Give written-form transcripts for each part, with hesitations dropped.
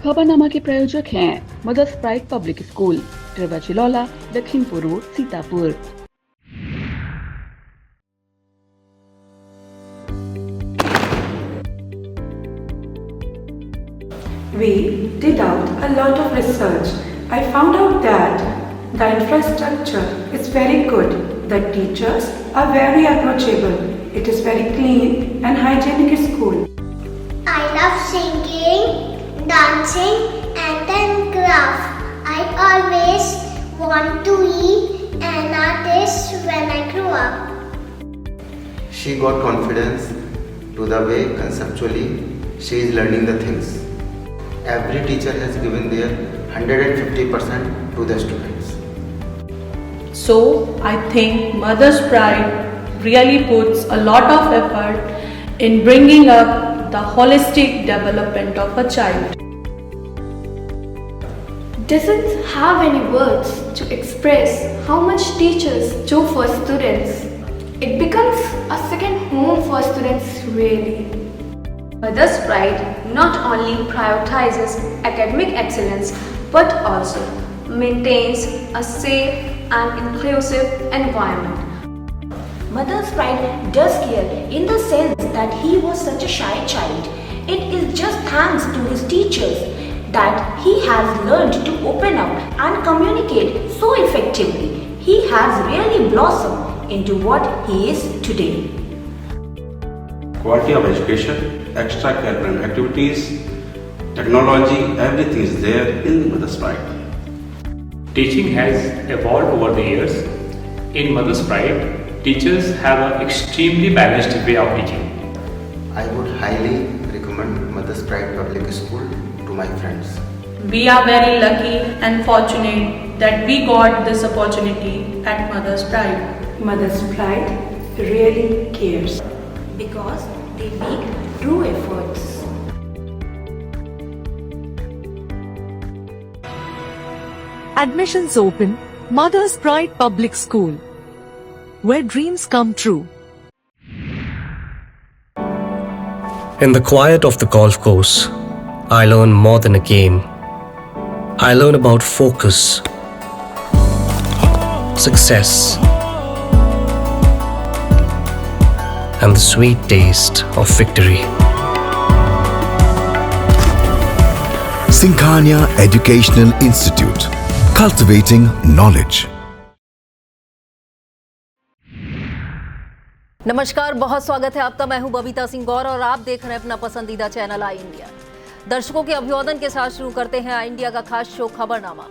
खबरनामा के प्रायोजक हैं mother's pride public school, Tirwa, Lakhimpur road, Sitapur. We did out a lot of research. I found out that the infrastructure is very good. The teachers are very approachable. It is very clean and hygienic school. I love singing, dancing and then craft. I always want to be an artist when I grow up. She got confidence to the way conceptually she is learning the things. Every teacher has given their 150% to the students. So I think Mother's Pride really puts a lot of effort in bringing up the holistic development of a child. Doesn't have any words to express how much teachers do for students. It becomes a second home for students really. Mother's Pride not only prioritizes academic excellence but also maintains a safe and inclusive environment. Mother's Pride does care in the sense that he was such a shy child. It is just thanks to his teachers that he has learned to open up and communicate so effectively. He has really blossomed into what he is today. Quality of education, extracurricular activities, technology, everything is there in Mother's Pride. Teaching has evolved over the years. In Mother's Pride, teachers have an extremely balanced way of teaching. I would highly recommend Mother's Pride Public School to my friends. We are very lucky and fortunate that we got this opportunity at Mother's Pride. Mother's Pride really cares. Because they make true efforts. Admissions open, Mother's Pride Public School, where dreams come true. In the quiet of the golf course, I learn more than a game. I learn about focus, success, and the sweet taste of victory. Sinkhania Educational Institute, cultivating knowledge. नमस्कार, बहुत स्वागत है आपका। मैं हूं बबीता सिंह गौर और आप देख रहे हैं अपना पसंदीदा चैनल आई इंडिया। दर्शकों के अभिवादन के साथ शुरू करते हैं आई इंडिया का खास शो खबरनामा।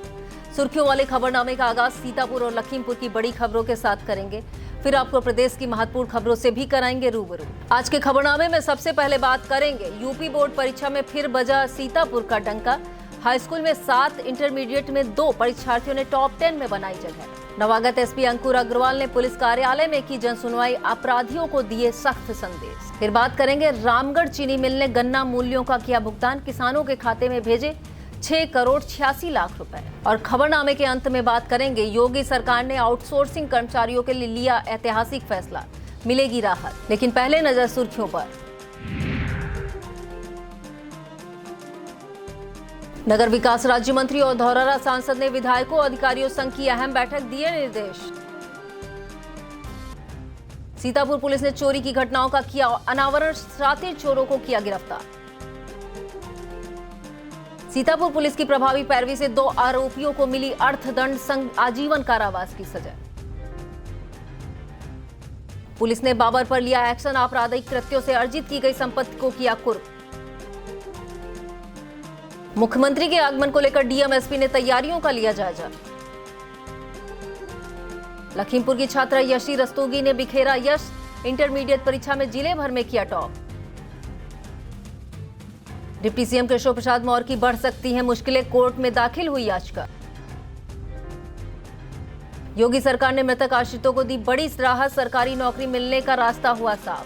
सुर्खियों वाले खबरनामे का आगाज सीतापुर और लखीमपुर की बड़ी खबरों के साथ करेंगे, फिर आपको प्रदेश की महत्वपूर्ण खबरों से भी कराएंगे रूबरू। आज के खबरनामे में सबसे पहले बात करेंगे यूपी बोर्ड परीक्षा में फिर बजा सीतापुर का डंका। हाई स्कूल में 7, इंटरमीडिएट में 2 परीक्षार्थियों ने टॉप 10 में बनाई जगह। नवागत एसपी अंकुर अग्रवाल ने पुलिस कार्यालय में की जनसुनवाई, अपराधियों को दिए सख्त संदेश। फिर बात करेंगे रामगढ़ चीनी मिल ने गन्ना मूल्यों का किया भुगतान, किसानों के खाते में भेजे 6 करोड़ 86 लाख रुपए। और खबरनामे के अंत में बात करेंगे योगी सरकार ने आउटसोर्सिंग कर्मचारियों के लिए लिया ऐतिहासिक फैसला, मिलेगी राहत। लेकिन पहले नजर सुर्खियों पर। नगर विकास राज्य मंत्री और धौरहरा सांसद ने विधायकों अधिकारियों संघ की अहम बैठक, दिए निर्देश। सीतापुर पुलिस ने चोरी की घटनाओं का किया अनावरण, शातिर चोरों को किया गिरफ्तार। सीतापुर पुलिस की प्रभावी पैरवी से 2 आरोपियों को मिली अर्थदंड संग आजीवन कारावास की सजा। पुलिस ने बाबर पर लिया एक्शन, आपराधिक कृत्यों से अर्जित की गई संपत्ति को किया कुर्क। मुख्यमंत्री के आगमन को लेकर डीएम एसपी ने तैयारियों का लिया जायजा। लखीमपुर की छात्रा यशी रस्तोगी ने बिखेरा यश, इंटरमीडिएट परीक्षा में जिले भर में किया top. Deputy CM Keshav Prasad Maurya की बढ़ सकती है मुश्किलें, कोर्ट में दाखिल हुई याचिका। योगी सरकार ने मृतक आश्रितों को दी बड़ी राहत, सरकारी नौकरी मिलने का रास्ता हुआ साफ।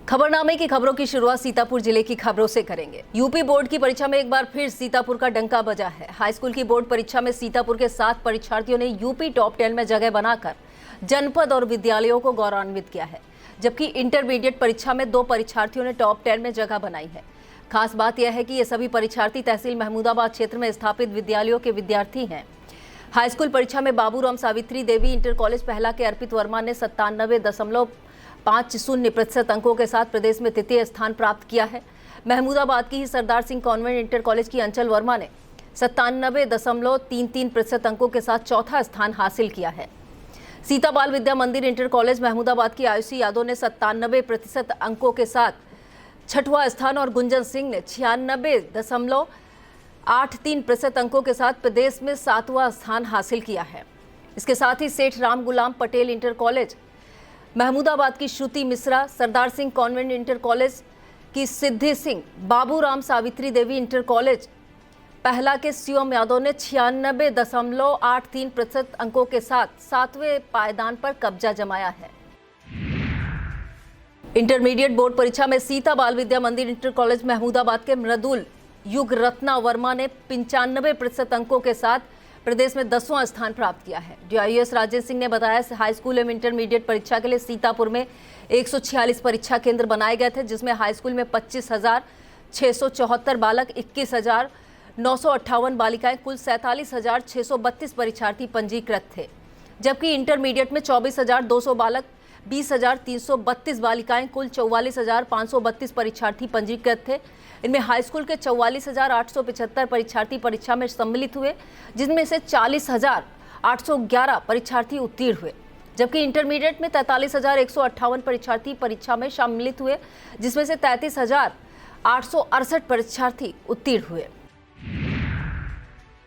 खबरनामे की खबरों की शुरुआत सीतापुर जिले की खबरों से करेंगे। यूपी बोर्ड की परीक्षा में एक बार फिर सीतापुर का डंका बजा है। हाई स्कूल की बोर्ड परीक्षा में सीतापुर के 7 परीक्षार्थियों ने यूपी टॉप 10 में जगह बनाकर जनपद और विद्यालयों को गौरवान्वित किया है, जबकि इंटरमीडिएट परीक्षा में 2 परीक्षार्थियों ने टॉप 10 में जगह बनाई है। खास बात यह है कि ये सभी परीक्षार्थी तहसील महमूदाबाद क्षेत्र में स्थापित विद्यालयों के विद्यार्थी हैं। हाई स्कूल परीक्षा में बाबूराम सावित्री देवी इंटर कॉलेज पहला के अर्पित वर्मा ने 97.50% अंकों के साथ प्रदेश में तृतीय स्थान प्राप्त किया है। महमूदाबाद की ही Sardar Singh convent inter college की अंचल वर्मा ने 97.33% अंकों के साथ चौथा स्थान हासिल किया है। सीता बाल विद्या मंदिर इंटर कॉलेज महमूदाबाद की आयुषी यादव ने 97% अंकों के साथ छठवां स्थान और गुंजन सिंह ने 96.83% अंकों के साथ प्रदेश में 7वां स्थान हासिल किया है। इसके साथ ही सेठ राम गुलाम पटेल इंटर कॉलेज महमूदाबाद की श्रुति Mishra, Sardar Singh convent inter college की सिद्धि सिंह, बाबूराम सावित्री देवी इंटर कॉलेज पहला के शिवम यादव ने 96.83% अंकों के साथ 7वें पायदान पर कब्जा जमाया है। इंटरमीडिएट बोर्ड परीक्षा में सीता बाल विद्या मंदिर इंटर कॉलेज महमूदाबाद के मृदुल युग रत्ना वर्मा ने 95% अंकों के साथ प्रदेश में 10वां स्थान प्राप्त किया है। DIUS राजेंद्र सिंह ने बताया, हाई स्कूल एवं इंटरमीडिएट परीक्षा के लिए सीतापुर में 146 परीक्षा केंद्र बनाए गए थे, जिसमें हाई स्कूल में 25,674 बालक, 21,958 बालिकाएं, कुल 47,632 परीक्षार्थी पंजीकृत थे। जबकि इंटरमीडिएट में 24,200 बालक, 20,332 बालिकाएं, कुल 44,532 परीक्षार्थी पंजीकृत थे। इनमें हाई स्कूल के 44,875 परीक्षार्थी परीक्षा में सम्मिलित हुए, जिनमें से 40,811 परीक्षार्थी उत्तीर्ण हुए। जबकि इंटरमीडिएट में 43,158 परीक्षार्थी परीक्षा में सम्मिलित हुए, जिसमें से 33,868 परीक्षार्थी उत्तीर्ण हुए।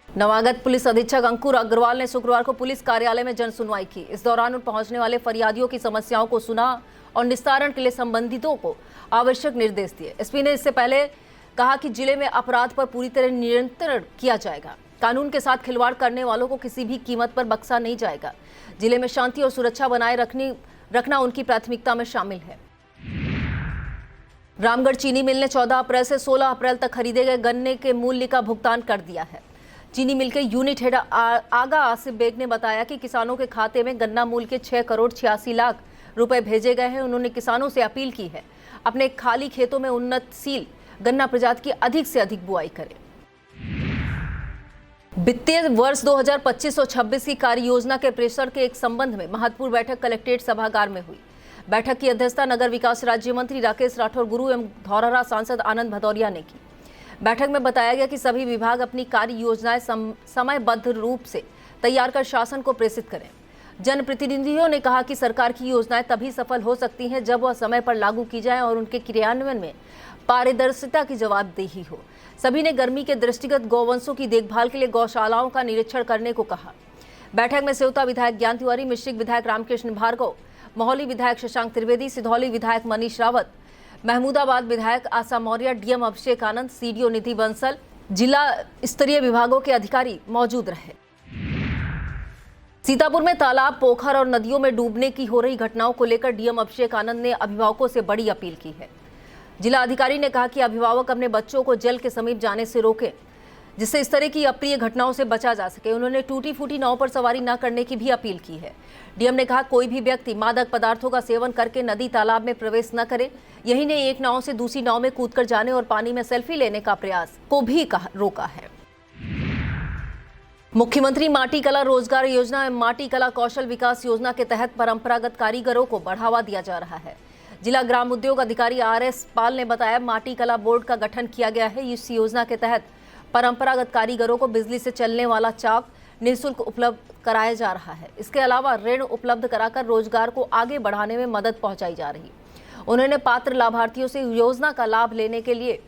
नवागत पुलिस अधीक्षक अंकुर अग्रवाल ने शुक्रवार को पुलिस कार्यालय में जन सुनवाई की। इस दौरान उन पहुंचने वाले फरियादियों की समस्याओं को सुना और निस्तारण के लिए संबंधितों को आवश्यक निर्देश दिए। एसपी ने इससे पहले कहा कि जिले में अपराध पर पूरी तरह नियंत्रण किया जाएगा। कानून के साथ खिलवाड़ करने वालों को किसी भी कीमत पर बख्शा नहीं जाएगा। जिले में शांति और सुरक्षा बनाए रखना उनकी प्राथमिकता में शामिल है। रामगढ़ चीनी मिल ने 14 अप्रैल से 16 अप्रैल तक खरीदे गए गन्ने के मूल्य का भुगतान कर दिया है। चीनी मिल के यूनिट हेड आगा आसिफ बेग ने बताया कि किसानों के खाते में गन्ना मूल्य के 6,86,00,000 रुपए भेजे गए हैं। उन्होंने किसानों से अपील की है, अपने खाली खेतों में उन्नतशील गन्ना प्रजाति की अधिक से अधिक बुआई करें। वित्तीय वर्ष 2025 और 26 की कार्य योजना के प्रेषण के एक संबंध में महत्वपूर्ण बैठक कलेक्ट्रेट सभागार में हुई। बैठक की अध्यक्षता नगर विकास राज्य मंत्री राकेश राठौर गुरु एवं धौरहरा सांसद आनंद भदौरिया ने की। बैठक में बताया गया कि सभी विभाग अपनी कार्य योजनाएं समयबद्ध रूप से तैयार कर शासन को प्रेषित करें। जनप्रतिनिधियों ने कहा कि सरकार की योजनाएं तभी सफल हो सकती हैं जब वह समय पर लागू की जाएं और उनके क्रियान्वयन में पारदर्शिता की जवाबदेही हो। सभी ने गर्मी के दृष्टिगत गौवंशों की देखभाल के लिए गौशालाओं का निरीक्षण करने को कहा। बैठक में सेवता विधायक ज्ञान तिवारी, मिश्रिक विधायक रामकृष्ण भार्गव, मोहली विधायक शशांक त्रिवेदी, सिधौली विधायक मनीष रावत, महमूदाबाद विधायक आशा मौर्य, डीएम अभिषेक आनंद, सीडीओ निधि बंसल, जिला स्तरीय विभागों के अधिकारी मौजूद रहे। सीतापुर में तालाब, पोखर और नदियों में डूबने की हो रही घटनाओं को लेकर डीएम अभिषेक आनंद ने अभिभावकों से बड़ी अपील की है। जिला अधिकारी ने कहा कि अभिभावक अपने बच्चों को जल के समीप जाने से रोकें, जिससे इस तरह की अप्रिय घटनाओं से बचा जा सके। उन्होंने टूटी फूटी नाव पर सवारी न करने की भी अपील की है। डीएम ने कहा, कोई भी व्यक्ति मादक पदार्थों का सेवन करके नदी तालाब में प्रवेश न करे। यही नहीं, एक नाव से दूसरी नाव में कूदकर जाने और पानी में सेल्फी लेने का प्रयास को भी रोका है। मुख्यमंत्री माटी कला रोजगार योजना एवं माटी कला कौशल विकास योजना के तहत परंपरागत कारीगरों को बढ़ावा दिया जा रहा है। जिला ग्राम उद्योग अधिकारी RS पाल ने बताया, माटी कला बोर्ड का गठन किया गया है। इस योजना के तहत परंपरागत कारीगरों को बिजली से चलने वाला चाक निःशुल्क उपलब्ध कराया जा रहा है। इसके अलावा ऋण उपलब्ध कराकर रोजगार को आगे बढ़ाने में मदद पहुंचाई जा रही। उन्होंने पात्र लाभार्थियों से योजना का लाभ लेने के लिए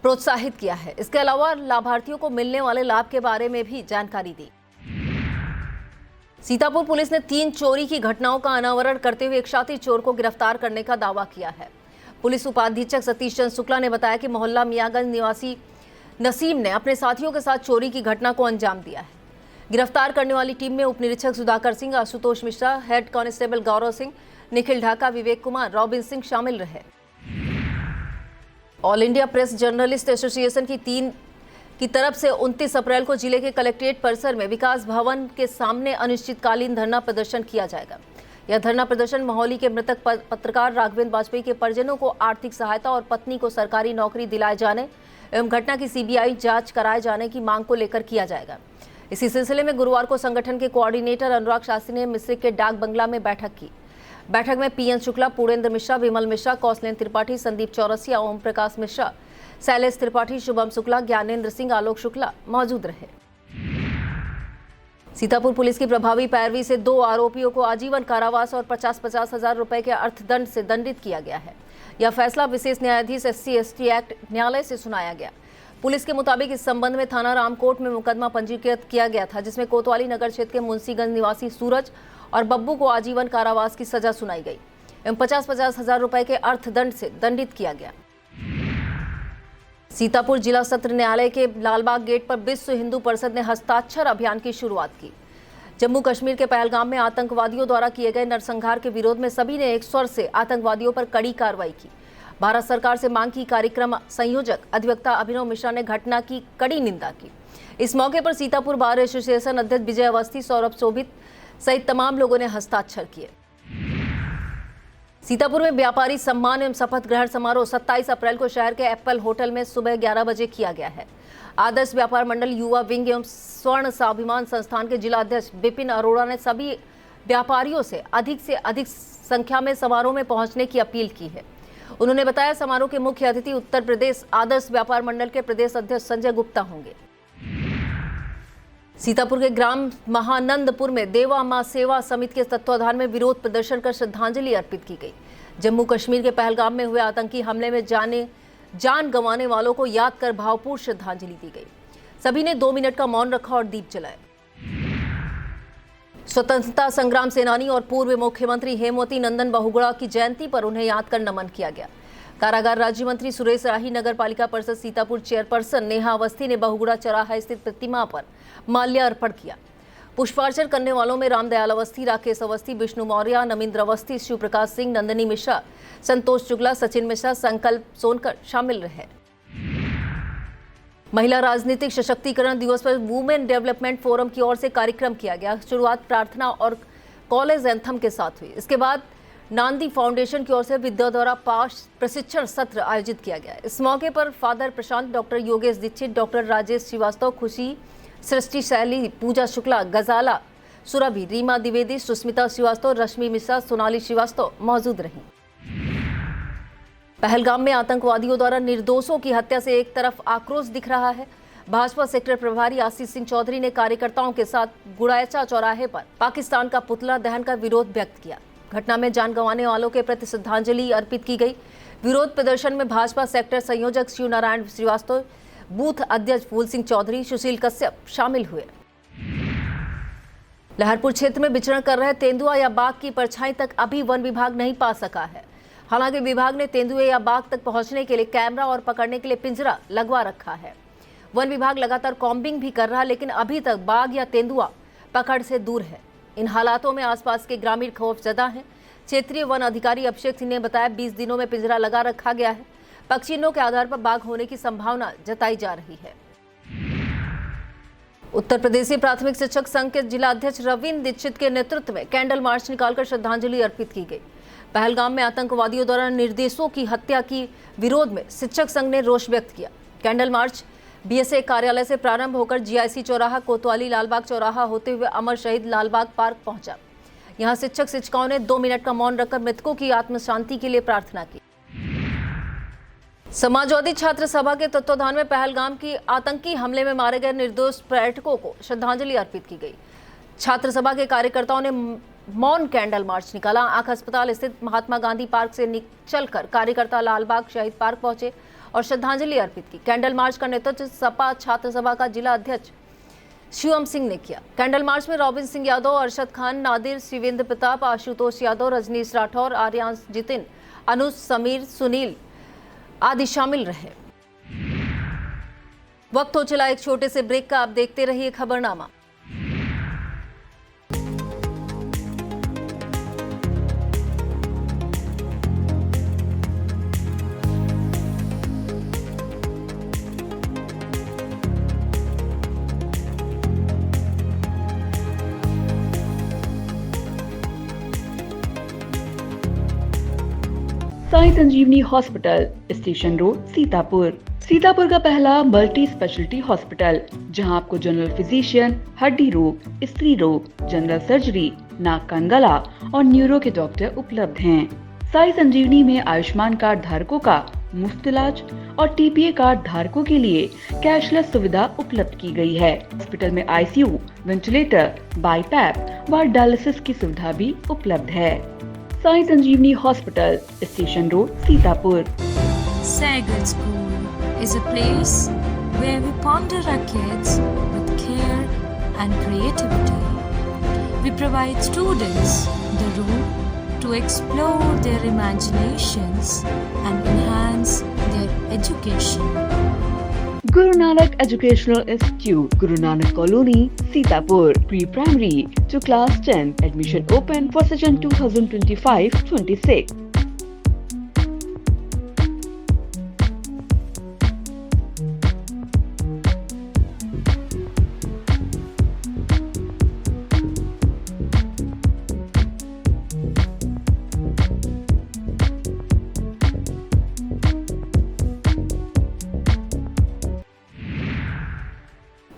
प्रोत्साहित किया है। इसके अलावा लाभार्थियों को मिलने वाले लाभ के बारे में भी जानकारी दी। सीतापुर पुलिस ने 3 चोरी की घटनाओं का अनावरण करते हुए एक शातिर चोर को गिरफ्तार करने का दावा किया है। पुलिस उपाधीक्षक सतीश चंद्र शुक्ला ने बताया कि मोहल्ला मियागंज निवासी नसीम ने अपने साथियों के साथ चोरी की घटना को अंजाम दिया है। गिरफ्तार करने वाली टीम में उप निरीक्षक Sudhakar Singh, Ashutosh Mishra, head constable Gaurav Singh, Nikhil Dhaka, Vivek Kumar, robin Singh शामिल रहे। All India press journalist association की तरफ से 29 अप्रैल को जिले के कलेक्ट्रेट परिसर में विकास भवन के सामने अनिश्चितकालीन धरना प्रदर्शन किया जाएगा। यह धरना प्रदर्शन मोहाली के मृतक पत्रकार राघवेंद्र वाजपेयी के परिजनों को आर्थिक सहायता और पत्नी को सरकारी नौकरी दिलाए जाने एवं घटना की सीबीआई जांच कराए जाने की मांग को लेकर किया जाएगा। इसी सिलसिले में गुरुवार को संगठन के कोऑर्डिनेटर अनुराग शास्त्री ने मिश्रिक के डाक बंगला में बैठक की। बैठक में पीएन शुक्ला, पूर्णेंद्र मिश्रा, विमल मिश्रा, कौशलेंद्र त्रिपाठी, संदीप चौरसिया, ओम प्रकाश मिश्रा, शैलेश त्रिपाठी, शुभम शुक्ला, ज्ञानेंद्र सिंह, आलोक शुक्ला मौजूद रहे। सीतापुर पुलिस की प्रभावी पैरवी से 2 आरोपियों को आजीवन कारावास और 50-50 हजार रुपए के अर्थदंड से दंडित किया गया है। यह फैसला विशेष न्यायाधीश SC/ST एक्ट न्यायालय से सुनाया गया। पुलिस के मुताबिक इस संबंध में थाना रामकोट में मुकदमा पंजीकृत किया गया था, जिसमें कोतवाली नगर क्षेत्र के मुंशीगंज निवासी सूरज और बब्बू को आजीवन कारावास की सजा सुनाई गई एवं 50-50 हजार रुपए के अर्थदंड से दंडित किया गया। सीतापुर जिला सत्र न्यायालय के लालबाग गेट पर विश्व हिंदू परिषद ने हस्ताक्षर अभियान की शुरुआत की। जम्मू कश्मीर के पहलगाम में आतंकवादियों द्वारा किए गए नरसंहार के विरोध में सभी ने एक स्वर से आतंकवादियों पर कड़ी कार्रवाई की। भारत सरकार से मांग की कार्यक्रम संयोजक अधिवक्ता अभिनव मिश्रा ने घटना की कड़ी निंदा की। इस मौके पर सीतापुर बार एसोसिएशन अध्यक्ष विजय अवस्थी, सौरभ शोभित सहित तमाम लोगों ने हस्ताक्षर किए। सीतापुर में व्यापारी सम्मान एवं शपथ ग्रहण समारोह 27 अप्रैल को शहर के एप्पल होटल में सुबह 11 बजे किया गया है। आदर्श व्यापार मंडल, युवा विंग एवं स्वर्ण स्वाभिमान संस्थान के जिला अध्यक्ष विपिन अरोड़ा ने सभी व्यापारियों से अधिक संख्या में समारोह में पहुंचने की अपील की है। उन्होंने बताया, समारोह के मुख्य अतिथि उत्तर प्रदेश आदर्श व्यापार मंडल के प्रदेश अध्यक्ष संजय गुप्ता होंगे। सीतापुर के ग्राम महानंदपुर में देवा मां सेवा समिति के तत्वाधान में विरोध प्रदर्शन कर श्रद्धांजलि अर्पित की गई। जम्मू कश्मीर के पहलगाम में हुए आतंकी हमले में जान गंवाने वालों को याद कर भावपूर्ण श्रद्धांजलि दी गई। सभी ने 2 मिनट का मौन रखा और दीप जलाए। स्वतंत्रता संग्राम सेनानी और पूर्व मुख्यमंत्री हेमवती नंदन बहुगुणा की जयंती पर उन्हें याद कर नमन किया गया। कारागार राज्य मंत्री सुरेश राही, नगर पालिका परिषद सीतापुर चेयरपर्सन नेहा अवस्थी ने बहुगुणा चौराहा स्थित प्रतिमा पर माल्यार्पण किया। पुष्पार्चन करने वालों में रामदयाल अवस्थी, राकेश अवस्थी, विष्णु मौर्य, नमिंद्र अवस्थी, शिव प्रकाश सिंह, नंदिनी मिश्रा, संतोष शुक्ला, सचिन मिश्रा, संकल्प सोनकर शामिल रहे। महिला राजनीतिक सशक्तिकरण दिवस पर वुमेन डेवलपमेंट फोरम की ओर से कार्यक्रम किया गया। शुरुआत प्रार्थना और कॉलेज एंथम के साथ हुई। इसके बाद नांदी फाउंडेशन की ओर से विद्या द्वारा पास प्रशिक्षण सत्र आयोजित किया गया। इस मौके पर फादर प्रशांत, डॉक्टर योगेश दीक्षित, डॉक्टर राजेश श्रीवास्तव, खुशी, सृष्टि शैली, पूजा शुक्ला, गजाला सुरभि, रीमा द्विवेदी, सुस्मिता श्रीवास्तव, रश्मि मिश्रा, सोनाली श्रीवास्तव मौजूद रहीं। पहलगाम में आतंकवादियों द्वारा निर्दोषों की हत्या से एक तरफ आक्रोश दिख रहा है। भाजपा सेक्टर प्रभारी आशीष सिंह चौधरी ने कार्यकर्ताओं के साथ गुड़ायचा चौराहे पर पाकिस्तान का पुतला दहन का विरोध व्यक्त किया। घटना में जान गंवाने वालों के प्रति श्रद्धांजलि अर्पित की गई। विरोध प्रदर्शन में भाजपा सेक्टर संयोजक शिव नारायण श्रीवास्तव, बूथ अध्यक्ष फूल सिंह चौधरी, सुशील कश्यप शामिल हुए। लहरपुर क्षेत्र में विचरण कर रहे तेंदुआ या बाघ की परछाई तक अभी वन विभाग नहीं पा सका है। हालांकि विभाग ने तेंदुए या बाघ तक पहुंचने के लिए कैमरा और पकड़ने के लिए पिंजरा लगवा रखा है। वन विभाग लगातार कॉम्बिंग भी कर रहा है, लेकिन अभी तक बाघ या तेंदुआ पकड़ से दूर है। इन हालातों में आसपास के ग्रामीण खौफजदा हैं। क्षेत्रीय वन अधिकारी अभिषेक सिंह ने बताया, 20 दिनों में पिंजरा लगा रखा गया है। पक्षियों के आधार पर बाघ होने की संभावना जताई जा रही है। उत्तर प्रदेशी प्राथमिक शिक्षक संघ के जिला अध्यक्ष रविंद्र दीक्षित के नेतृत्व में कैंडल मार्च निकालकर श्रद्धांजलि अर्पित की गई। पहलगाम में आतंकवादियों द्वारा निर्दोषों की हत्या की विरोध में शिक्षक संघ ने रोष व्यक्त किया। कैंडल मार्च बीएसए कार्यालय से प्रारंभ होकर जीआईसी चौराहा, कोतवाली लालबाग चौराहा होते हुए अमर शहीद लालबाग पार्क पहुंचा। यहां शिक्षक शिक्षिकाओं ने 2 मिनट का मौन रखकर मृतकों की आत्म शांति के लिए प्रार्थना की। समाजवादी छात्र सभा के तत्वाधान में पहलगाम की आतंकी हमले में मारे गए निर्दोष पर्यटकों को श्रद्धांजलि अर्पित की गई। छात्र सभा के कार्यकर्ताओं ने मौन कैंडल मार्च निकाला। आंख अस्पताल स्थित महात्मा गांधी पार्क से चलकर कार्यकर्ता लालबाग शहीद पार्क पहुंचे और श्रद्धांजलि अर्पित की। कैंडल मार्च का नेतृत्व सपा छात्र सभा का जिला अध्यक्ष शिवम सिंह ने किया। कैंडल मार्च में रॉबिन सिंह यादव, अरशद खान, नादिर, शिवेंद्र प्रताप, आशुतोष यादव, रजनीश राठौर, आर्यांश जितिन, अनुज, समीर, सुनील आदि शामिल रहे। वक्त हो चला एक छोटे से ब्रेक का। आप देखते रहिए खबरनामा। Sai Sanjeevani hospital, station road, Sitapur. Sitapur का पहला मल्टी स्पेशलिटी हॉस्पिटल, जहां आपको जनरल फिजिशियन, हड्डी रोग, स्त्री रोग, जनरल सर्जरी, नाक कान गला और न्यूरो के डॉक्टर उपलब्ध हैं। साई संजीवनी में आयुष्मान कार्ड धारकों का मुफ्त इलाज और टीपीए कार्ड धारकों के लिए कैशलेस सुविधा उपलब्ध की गई है। हॉस्पिटल में आईसीयू, वेंटिलेटर, बाईपैप व डायलिसिस की सुविधा भी उपलब्ध है। Sai Sanjeevani hospital, station road, Sitapur. Saigal School is a place where we ponder our kids with care and creativity. We provide students the room to explore their imaginations and enhance their education. Guru Nanak Educational Institute, Guru Nanak Colony, Sitapur. Pre-primary to class 10. Admission open for session 2025-26.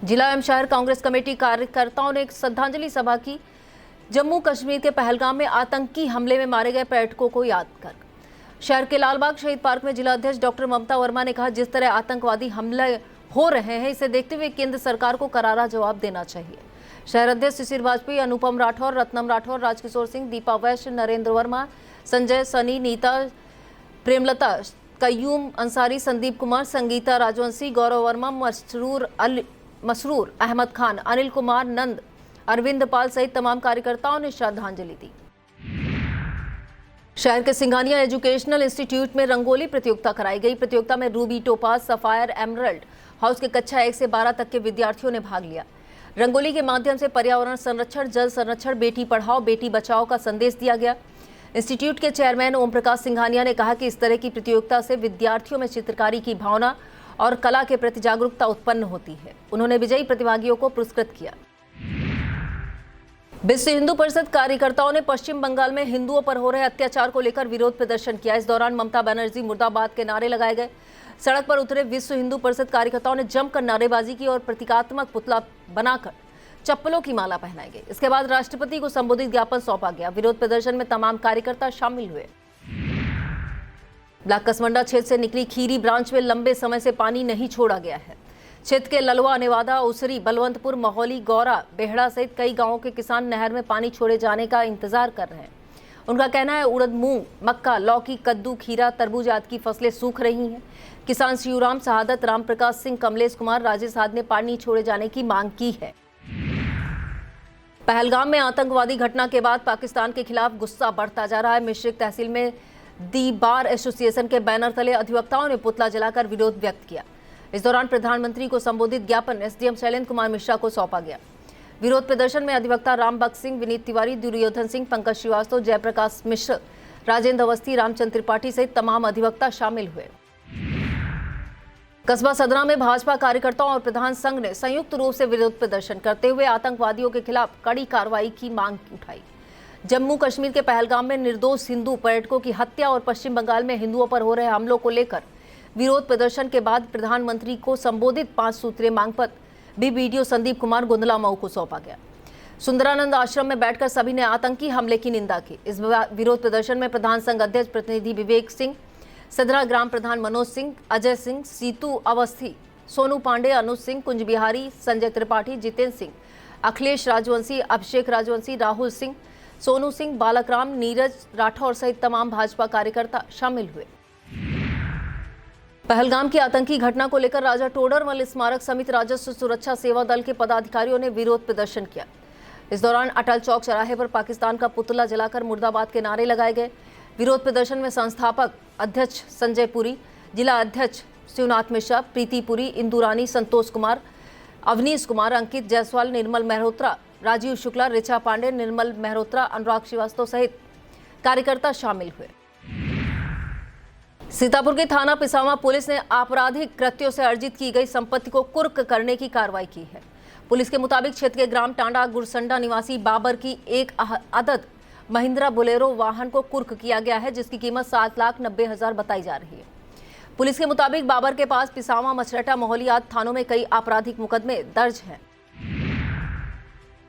जिला एवं शहर Congress committee कार्यकर्ताओं ने एक श्रद्धांजलि सभा की। जम्मू कश्मीर के पहलगाम में आतंकी हमले में मारे गए पर्यटकों को याद कर शहर के लालबाग शहीद पार्क में जिला अध्यक्ष डॉक्टर ममता वर्मा ने कहा, जिस तरह आतंकवादी हमले हो रहे हैं, इसे देखते हुए केंद्र सरकार को करारा जवाब देना चाहिए। शहर अध्यक्ष शिशिर वाजपेयी, अनुपम राठौर, रत्नम राठौर, राजकिशोर सिंह, दीपा वैश्य, नरेंद्र वर्मा, संजय सनी, नीता, प्रेमलता, कयूम अंसारी, संदीप कुमार, संगीता राजवंशी, गौरव वर्मा, मसरूर अहमद खान, अनिल कुमार, नंद, अरविंद पाल सहित तमाम कार्यकर्ताओं ने श्रद्धांजलि दी। शहर के सिंघानिया एजुकेशनल इंस्टीट्यूट में रंगोली प्रतियोगिता कराई गई। प्रतियोगिता में Ruby, topaz, sapphire, emerald house के कक्षा 1 से 12 तक के विद्यार्थियों ने भाग लिया। रंगोली के माध्यम से पर्यावरण संरक्षण, जल संरक्षण, बेटी पढ़ाओ बेटी बचाओ का संदेश दिया गया। इंस्टीट्यूट के चेयरमैन ओम प्रकाश सिंघानिया ने कहा कि इस तरह की प्रतियोगिता से विद्यार्थियों में चित्रकारी की भावना और कला के प्रति जागरूकता उत्पन्न होती है। उन्होंने विजयी प्रतिभागियों को पुरस्कृत किया। विश्व हिंदू परिषद कार्यकर्ताओं ने पश्चिम बंगाल में हिंदुओं पर हो रहे अत्याचार को लेकर विरोध प्रदर्शन किया। इस दौरान ममता बनर्जी मुर्दाबाद के नारे लगाए गए। सड़क पर उतरे विश्व हिंदू परिषद कार्यकर्ताओं ने जमकर नारेबाजी की और प्रतीकात्मक पुतला बनाकर चप्पलों की माला पहनाई गई। इसके बाद राष्ट्रपति को संबोधित ज्ञापन सौंपा गया। विरोध प्रदर्शन में तमाम कार्यकर्ता शामिल हुए। ब्लॉक कसमंडा क्षेत्र से निकली खीरी ब्रांच में लंबे समय से पानी नहीं छोड़ा गया है। क्षेत्र के ललवा, नेवादा, उसरी, बलवंतपुर, महोली, गौरा, बेहड़ा सहित कई गांवों के किसान नहर में पानी छोड़े जाने का इंतजार कर रहे हैं। उनका कहना है उड़द, मूंग, मक्का, लौकी, कद्दू, खीरा, तरबूज आदि की फसलें सूख रही हैं। किसान शिवराम, शहादत, रामप्रकाश सिंह, कमलेश कुमार, राजेश आदि ने पानी छोड़े जाने की मांग की है। पहलगाम में आतंकवादी घटना के बाद पाकिस्तान के खिलाफ गुस्सा बढ़ता जा रहा है। मिश्रिक तहसील में दी बार एसोसिएशन के बैनर तले अधिवक्ताओं ने पुतला जलाकर विरोध व्यक्त किया। इस दौरान प्रधानमंत्री को संबोधित ज्ञापन एसडीएम शैलेंद्र कुमार मिश्रा को सौंपा गया। विरोध प्रदर्शन में अधिवक्ता रामबख्श सिंह, विनीत तिवारी, दुर्योधन सिंह, पंकज श्रीवास्तव, जयप्रकाश मिश्र, राजेंद्र अवस्थी, रामचंद्र त्रिपाठी सहित तमाम अधिवक्ता शामिल हुए। कस्बा सदरा में भाजपा कार्यकर्ताओं और प्रधान संघ ने संयुक्त रूप से विरोध प्रदर्शन करते हुए आतंकवादियों के खिलाफ कड़ी कार्रवाई की मांग उठाई। जम्मू कश्मीर के पहलगाम में निर्दोष हिंदू पर्यटकों की हत्या और पश्चिम बंगाल में हिंदुओं पर हो रहे हमलों को लेकर विरोध प्रदर्शन के बाद प्रधानमंत्री को संबोधित 5 सूत्रीय मांग पत्र भी वीडियो संदीप कुमार गुंदला मऊ को सौंपा गया। सुंदरानंद आश्रम में बैठकर सभी ने आतंकी हमले की निंदा की। इस विरोध प्रदर्शन में प्रधान संघ अध्यक्ष प्रतिनिधि विवेक सिंह, सदरा ग्राम प्रधान मनोज सिंह, अजय सिंह, सीतू अवस्थी, सोनू पांडे, अनुज सिंह, कुंज बिहारी, संजय त्रिपाठी, जितेंद्र सिंह, अखिलेश राजवंशी, अभिषेक राजवंशी, राहुल सिंह, सोनू सिंह, बालक राम, नीरज राठौर सहित तमाम भाजपा कार्यकर्ता शामिल हुए। पहलगाम की आतंकी घटना को लेकर राजा टोडरमल स्मारक समिति राजस्व सुरक्षा सेवा दल के पदाधिकारियों ने विरोध प्रदर्शन किया। इस दौरान अटल चौक चौराहे पर पाकिस्तान का पुतला जलाकर मुर्दाबाद के नारे लगाए गए। विरोध प्रदर्शन में संस्थापक अध्यक्ष संजय पुरी, जिला अध्यक्ष शिवनाथ मिश्रा, प्रीति पुरी, इंदु रानी, संतोष कुमार, अवनीश कुमार, अंकित जायसवाल, निर्मल मेहरोत्रा, राजीव शुक्ला, ऋचा पांडे, निर्मल मेहरोत्रा, अनुराग श्रीवास्तव सहित कार्यकर्ता शामिल हुए। सीतापुर के थाना पिसावा पुलिस ने आपराधिक कृत्यों से अर्जित की गई संपत्ति को कुर्क करने की कार्रवाई की है। पुलिस के मुताबिक क्षेत्र के ग्राम टांडा गुरसंडा निवासी बाबर की एक अदद महिंद्रा बोलेरो वाहन को कुर्क किया गया है, जिसकी कीमत 7,90,000 बताई जा रही है। पुलिस के मुताबिक बाबर के पास पिसावा, मछरटा, मोहाली आदि थानों में कई आपराधिक मुकदमे दर्ज हैं।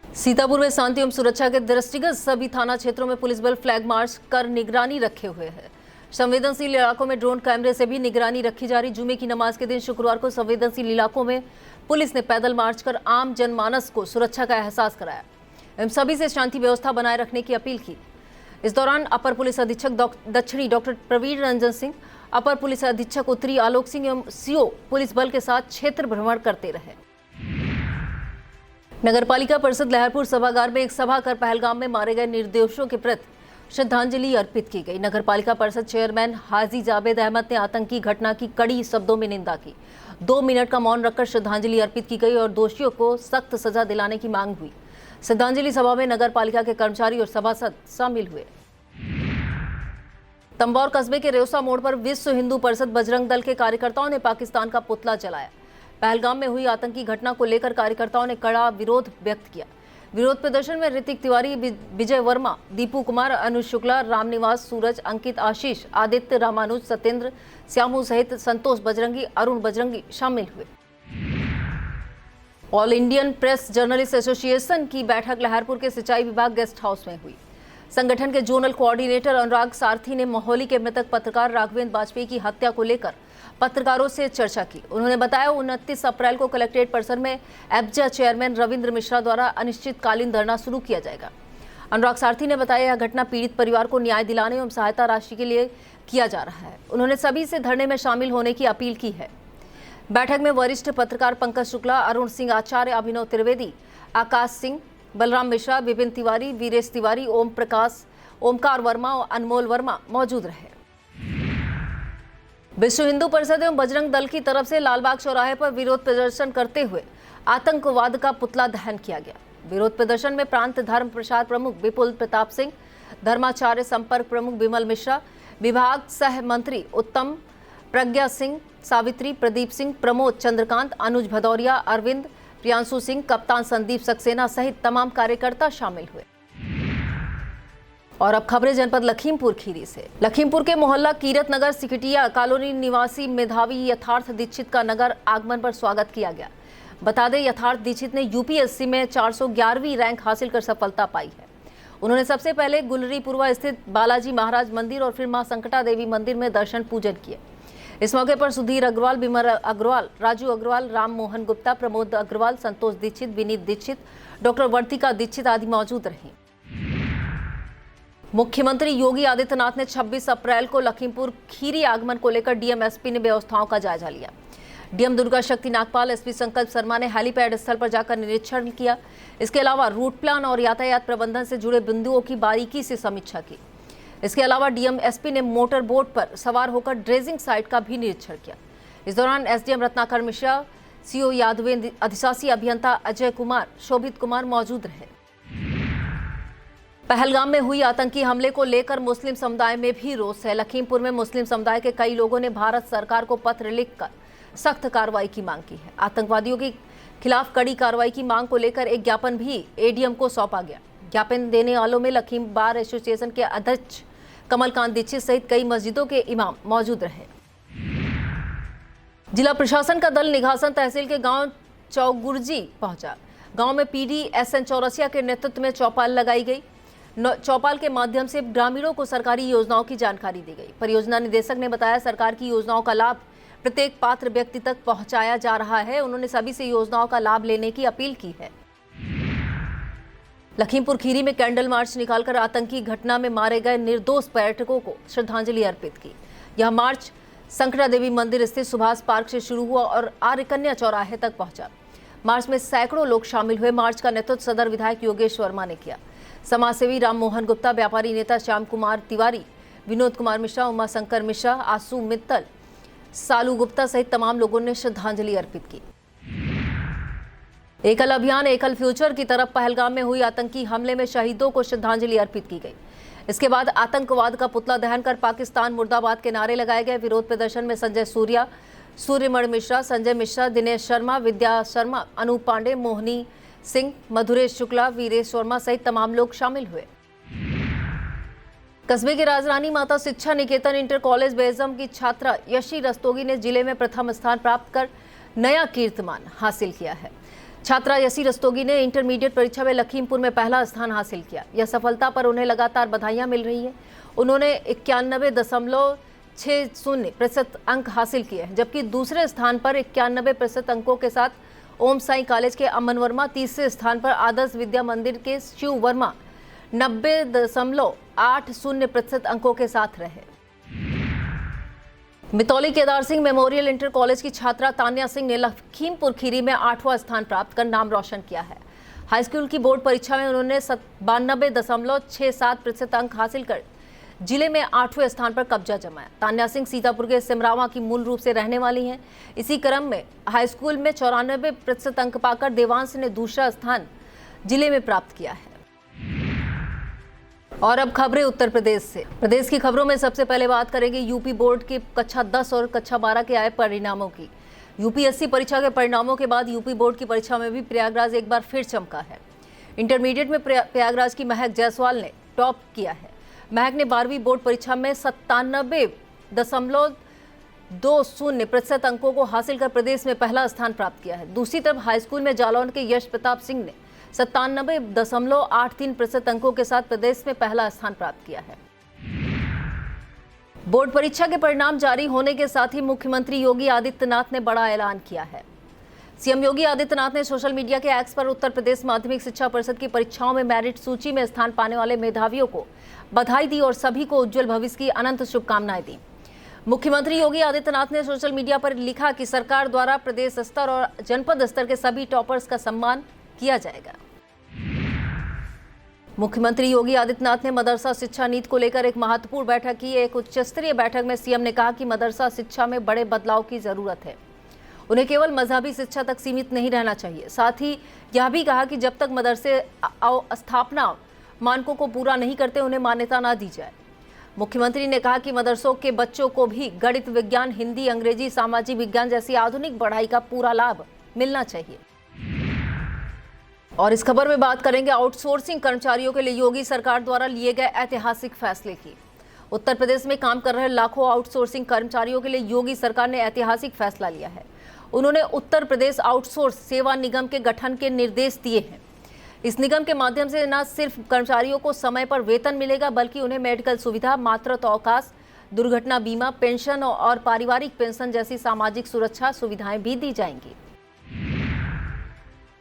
सीतापुर में शांति एवं सुरक्षा के दृष्टिगत सभी थाना क्षेत्रों में पुलिस बल फ्लैग मार्च कर निगरानी रखे हुए है। संवेदनशील इलाकों में ड्रोन कैमरे से भी निगरानी रखी जा रही। जुमे की नमाज के दिन शुक्रवार को संवेदनशील इलाकों में पुलिस ने पैदल मार्च कर आम जनमानस को सुरक्षा का एहसास कराया एवं सभी से शांति व्यवस्था बनाए रखने की अपील की। इस दौरान अपर पुलिस अधीक्षक दक्षिणी डॉक्टर प्रवीण रंजन सिंह, अपर पुलिस अधीक्षक उत्तरी आलोक सिंह एवं सीओ पुलिस बल के साथ क्षेत्र भ्रमण करते रहे। नगरपालिका परिषद लहरपुर सभागार में एक सभा कर पहलगाम में मारे गए निर्दोषों के प्रति श्रद्धांजलि अर्पित की गई। नगरपालिका परिषद चेयरमैन हाजी जावेद अहमद ने आतंकी घटना की कड़ी शब्दों में निंदा की। 2 मिनट का मौन रखकर श्रद्धांजलि अर्पित की गई और दोषियों को सख्त सजा दिलाने की मांग हुई। श्रद्धांजलि सभा में नगरपालिका के कर्मचारी और सभासद शामिल हुए। तंबौर कस्बे के रेवसा मोड़ पर विश्व हिंदू परिषद बजरंग दल के कार्यकर्ताओं ने पाकिस्तान का पुतला जलाया। पहलगाम में हुई आतंकी घटना को लेकर कार्यकर्ताओं ने कड़ा विरोध व्यक्त किया। विरोध प्रदर्शन में ऋतिक तिवारी, विजय वर्मा, दीपू कुमार, अनुज शुक्ला, रामनिवास, सूरज, अंकित, आशीष, आदित्य, रामानुज, सत्येंद्र, श्यामू सहित संतोष बजरंगी, अरुण बजरंगी शामिल हुए। All Indian press journalist association की बैठक लहरपुर के सिंचाई विभाग गेस्ट हाउस में हुई। संगठन के जोनल कोऑर्डिनेटर अनुराग सारथी ने मोहाली के मृतक पत्रकार राघवेंद्र वाजपेयी की हत्या को लेकर पत्रकारों से चर्चा की। उन्होंने बताया 29 अप्रैल को कलेक्ट्रेट परिसर में एब्जा चेयरमैन रविंद्र मिश्रा द्वारा अनिश्चितकालीन धरना शुरू किया जाएगा। अनुराग सारथी ने बताया यह घटना पीड़ित परिवार को न्याय दिलाने एवं सहायता राशि के लिए किया जा रहा है। उन्होंने सभी से धरने में शामिल होने की अपील की है। बैठक में वरिष्ठ पत्रकार पंकज शुक्ला, अरुण सिंह आचार्य, अभिनव त्रिवेदी, आकाश सिंह, बलराम मिश्रा, विपिन तिवारी, वीरेश तिवारी, ओम प्रकाश, ओमकार वर्मा और अनमोल वर्मा मौजूद रहे। विश्व हिंदू परिषद एवं बजरंग दल की तरफ से लालबाग चौराहे पर विरोध प्रदर्शन करते हुए आतंकवाद का पुतला दहन किया गया। विरोध प्रदर्शन में प्रांत धर्म प्रसार प्रमुख विपुल प्रताप सिंह, धर्माचार्य संपर्क प्रमुख विमल मिश्रा, विभाग सह मंत्री उत्तम, प्रज्ञा सिंह, सावित्री, प्रदीप सिंह, प्रमोद, चंद्रकांत, अनुज भदौरिया, अरविंद, प्रियांशु सिंह, कप्तान संदीप सक्सेना सहित तमाम कार्यकर्ता शामिल हुए। और अब खबरें जनपद लखीमपुर खीरी से। लखीमपुर के मोहल्ला कीरत नगर सिकटिया कॉलोनी निवासी मेधावी यथार्थ दीक्षित का नगर आगमन पर स्वागत किया गया। बता दें, यथार्थ दीक्षित ने यूपीएससी में 411वीं रैंक हासिल कर सफलता पाई है। उन्होंने सबसे पहले गुलरीपुरवा स्थित बालाजी महाराज मंदिर और फिर मां संकटा देवी मंदिर में दर्शन पूजन किए। इस मौके पर सुधीर अग्रवाल, बिमल अग्रवाल, राजू अग्रवाल, राम मोहन गुप्ता, प्रमोद अग्रवाल, संतोष दीक्षित, विनीत दीक्षित, डॉक्टर वर्तिका दीक्षित आदि मौजूद रहीं। मुख्यमंत्री योगी आदित्यनाथ ने 26 अप्रैल को लखीमपुर खीरी आगमन को लेकर डीएम एसपी ने व्यवस्थाओं का जायजा लिया। डीएम दुर्गा शक्ति नागपाल, एसपी संकल्प शर्मा ने हेलीपैड स्थल पर जाकर निरीक्षण किया। इसके अलावा रूट प्लान और यातायात प्रबंधन से जुड़े बिंदुओं की बारीकी से समीक्षा की। इसके अलावा डीएम एसपी ने मोटर बोट पर सवार होकर ड्रेजिंग साइट का भी निरीक्षण किया। इस दौरान एसडीएम रत्नाकर मिश्रा, सीओ यादवेंद्र, अधिशासी अभियंता अजय कुमार, शोभित कुमार मौजूद रहे। पहलगाम में हुई आतंकी हमले को लेकर मुस्लिम समुदाय में भी रोष है। लखीमपुर में मुस्लिम समुदाय के कई लोगों ने भारत सरकार को पत्र लिखकर सख्त कार्रवाई की मांग की है। आतंकवादियों के खिलाफ कड़ी कार्रवाई की मांग को लेकर एक ज्ञापन भी एडीएम को सौंपा गया। ज्ञापन देने वालों में लखीम बार एसोसिएशन के अध्यक्ष कमलकांत दीक्षित सहित कई मस्जिदों के इमाम मौजूद रहे। जिला प्रशासन का दल निघासन तहसील के गांव चौगुर्जी पहुंचा। गांव में पीडी एसएन चौरसिया के नेतृत्व में चौपाल लगाई गई। चौपाल के माध्यम से ग्रामीणों को सरकारी योजनाओं की जानकारी दी गई। परियोजना निदेशक ने बताया सरकार की योजनाओं का लाभ प्रत्येक पात्र व्यक्ति तक पहुंचाया जा रहा है। उन्होंने सभी से योजनाओं का लाभ लेने की अपील की है। लखीमपुर खीरी में कैंडल मार्च निकालकर आतंकी घटना में मारे गए निर्दोष पर्यटकों को श्रद्धांजलि अर्पित की। यह मार्च संकटा देवी मंदिर स्थित सुभाष पार्क से शुरू हुआ और आर्य कन्या चौराहे तक पहुंचा। मार्च में सैकड़ों लोग शामिल हुए। मार्च का नेतृत्व सदर विधायक योगेश वर्मा ने किया। समाजसेवी राम मोहन गुप्ता, व्यापारी नेता श्याम कुमार तिवारी, विनोद कुमार मिश्रा, उमा शंकर मिश्रा, आसू मित्तल, सालू गुप्ता सहित तमाम लोगों ने श्रद्धांजलि अर्पित की। एकल अभियान एकल फ्यूचर की तरफ पहलगाम में हुई आतंकी हमले में शहीदों को श्रद्धांजलि अर्पित की गई। इसके बाद आतंकवाद का पुतला दहन कर पाकिस्तान मुर्दाबाद के नारे लगाए गए। विरोध प्रदर्शन में संजय सूर्या, सूर्यमण मिश्रा, संजय मिश्रा, दिनेश शर्मा, विद्या शर्मा, अनूप पांडे, मोहनी सिंह, मधुरेश शुक्ला, वीरेश शर्मा सहित तमाम लोग शामिल हुए। कस्बे की राजरानी माता शिक्षा निकेतन इंटर कॉलेज बेजम की छात्रा यशी रस्तोगी ने जिले में प्रथम स्थान प्राप्त कर नया कीर्तिमान हासिल किया है। छात्रा यशी रस्तोगी ने इंटरमीडिएट परीक्षा में लखीमपुर में पहला स्थान हासिल किया। यह सफलता पर उन्हें लगातार बधाइयां मिल रही है। उन्होंने 91.60% अंक हासिल किए हैं, जबकि दूसरे स्थान पर 91% अंकों के साथ ओम साई कॉलेज के अमन वर्मा, तीसरे स्थान पर आदर्श विद्या मंदिर के शिव वर्मा 90.80% अंकों के साथ रहे। Mitauli Kedar Singh memorial inter college की छात्रा तान्या सिंह ने लखीमपुर खीरी में 8वां स्थान प्राप्त कर नाम रोशन किया है। हाई स्कूल की बोर्ड परीक्षा में उन्होंने 92.67% अंक हासिल कर जिले में 8वें स्थान पर कब्जा जमाया। तान्या सिंह सीतापुर के सिमरावा की मूल रूप से रहने वाली हैं। इसी क्रम में हाई स्कूल में 94% अंक पाकर देवांश ने दूसरा स्थान जिले में प्राप्त किया है। और अब खबरें उत्तर प्रदेश से। प्रदेश की खबरों में सबसे पहले बात करेंगे यूपी बोर्ड की कक्षा 10 और कक्षा 12 के आए परिणामों की। यूपीएससी परीक्षा के परिणामों के बाद यूपी बोर्ड की परीक्षा में भी प्रयागराज एक बार फिर चमका है। इंटरमीडिएट में प्रयागराज की महक जायसवाल ने टॉप किया है। महक ने 12वीं बोर्ड परीक्षा में 97.20% अंकों को हासिल कर प्रदेश में पहला स्थान प्राप्त किया है। दूसरी तरफ हाईस्कूल में जालौन के यश प्रताप सिंह ने 97.83% अंकों के साथ प्रदेश में पहला स्थान प्राप्त किया है। बोर्ड परीक्षा के परिणाम जारी होने के साथ ही मुख्यमंत्री योगी आदित्यनाथ ने बड़ा ऐलान किया है। सीएम योगी आदित्यनाथ ने सोशल मीडिया के एक्स पर उत्तर प्रदेश माध्यमिक शिक्षा परिषद की परीक्षाओं में मेरिट सूची में स्थान पाने वाले मेधावियों को बधाई दी और सभी को उज्जवल भविष्य की अनंत शुभकामनाएं दी। मुख्यमंत्री योगी आदित्यनाथ ने सोशल मीडिया पर लिखा कि सरकार द्वारा प्रदेश स्तर और जनपद स्तर के सभी टॉपर्स का सम्मान किया जाएगा। मुख्यमंत्री योगी आदित्यनाथ ने मदरसा शिक्षा नीति को लेकर एक महत्वपूर्ण बैठक की। एक उच्च स्तरीय बैठक में सीएम ने कहा कि मदरसा शिक्षा में बड़े बदलाव की जरूरत है। उन्हें केवल मजहबी शिक्षा तक सीमित नहीं रहना चाहिए। साथ ही यह भी कहा कि जब तक मदरसे स्थापना मानकों को पूरा नहीं करते उन्हें मान्यता न दी जाए। मुख्यमंत्री ने कहा कि मदरसों के बच्चों को भी गणित, विज्ञान, हिंदी, अंग्रेजी, सामाजिक विज्ञान जैसी आधुनिक पढ़ाई का पूरा लाभ मिलना चाहिए। और इस खबर में बात करेंगे आउटसोर्सिंग कर्मचारियों के लिए योगी सरकार द्वारा लिए गए ऐतिहासिक फैसले की। उत्तर प्रदेश में काम कर रहे लाखों आउटसोर्सिंग कर्मचारियों के लिए योगी सरकार ने ऐतिहासिक फैसला लिया है। उन्होंने उत्तर प्रदेश आउटसोर्स सेवा निगम के गठन के निर्देश दिए हैं। इस निगम के माध्यम से न सिर्फ कर्मचारियों को समय पर वेतन मिलेगा, बल्कि उन्हें मेडिकल सुविधा, मातृत्व अवकाश, दुर्घटना बीमा, पेंशन और पारिवारिक पेंशन जैसी सामाजिक सुरक्षा सुविधाएं भी दी जाएंगी।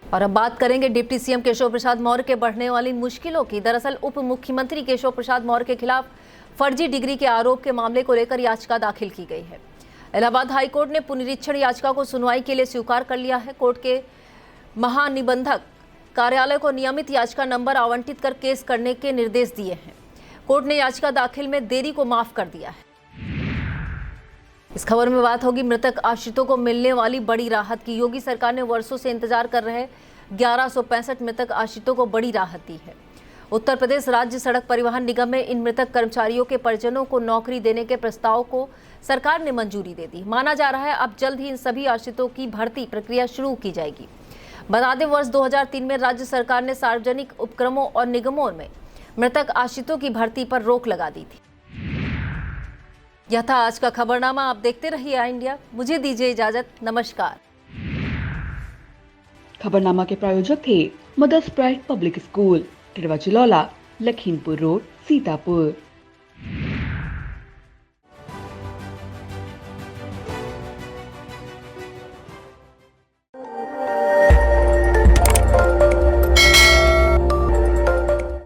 और अब बात करेंगे डिप्टी सीएम केशव प्रसाद मौर्य के बढ़ने वाली मुश्किलों की। दरअसल उप मुख्यमंत्री केशव प्रसाद मौर्य के खिलाफ फर्जी डिग्री के आरोप के मामले को लेकर याचिका दाखिल की गई है। इलाहाबाद हाईकोर्ट ने पुनरीक्षण याचिका को सुनवाई के लिए स्वीकार कर लिया है। कोर्ट के महानिबंधक कार्यालय को नियमित याचिका नंबर आवंटित कर केस करने के निर्देश दिए हैं। कोर्ट ने याचिका दाखिल में देरी को माफ कर दिया है। इस खबर में बात होगी मृतक आश्रितों को मिलने वाली बड़ी राहत की। योगी सरकार ने वर्षों से इंतजार कर रहे 1165 मृतक आश्रितों को बड़ी राहत दी है। उत्तर प्रदेश राज्य सड़क परिवहन निगम में इन मृतक कर्मचारियों के परिजनों को नौकरी देने के प्रस्ताव को सरकार ने मंजूरी दे दी। माना जा रहा है अब जल्द ही इन सभी आश्रितों की भर्ती प्रक्रिया शुरू की जाएगी। बता दें, वर्ष 2003 में राज्य सरकार ने सार्वजनिक उपक्रमों और निगमों में मृतक आश्रितों की भर्ती पर रोक लगा दी थी। यह था आज का खबरनामा। आप देखते रहिए आई इंडिया। मुझे दीजिए इजाजत। नमस्कार। खबरनामा के प्रायोजक थे mother's pride public school, Tirwa Chilaula, Lakhimpur road, Sitapur.